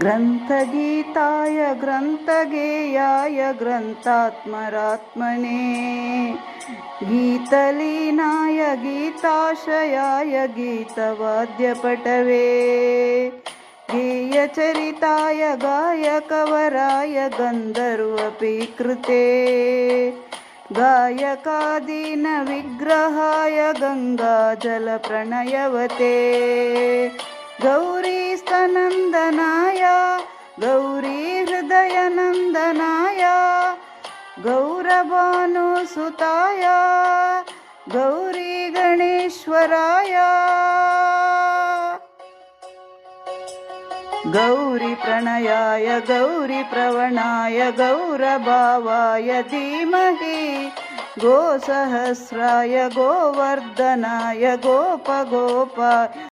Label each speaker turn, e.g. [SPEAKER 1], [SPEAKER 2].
[SPEAKER 1] ग्रन्थगीताय ग्रन्थगेयाय ग्रन्थात्मरात्मने गीतलीनाय गीताशयाय गीतवाद्यपटवे गेयचरिताय गायकवराय गन्धर्वपीकृते गायकादीनविग्रहाय गङ्गाजलप्रणयवते गौरीस्तनन्दनाय गौरीहृदयनन्दनाय गौरभानुसुताय गौरीगणेश्वराय गौरीप्रणयाय गौरीप्रवणाय गौरभावाय धीमहि गोसहस्राय गोवर्धनाय गोपगोपाय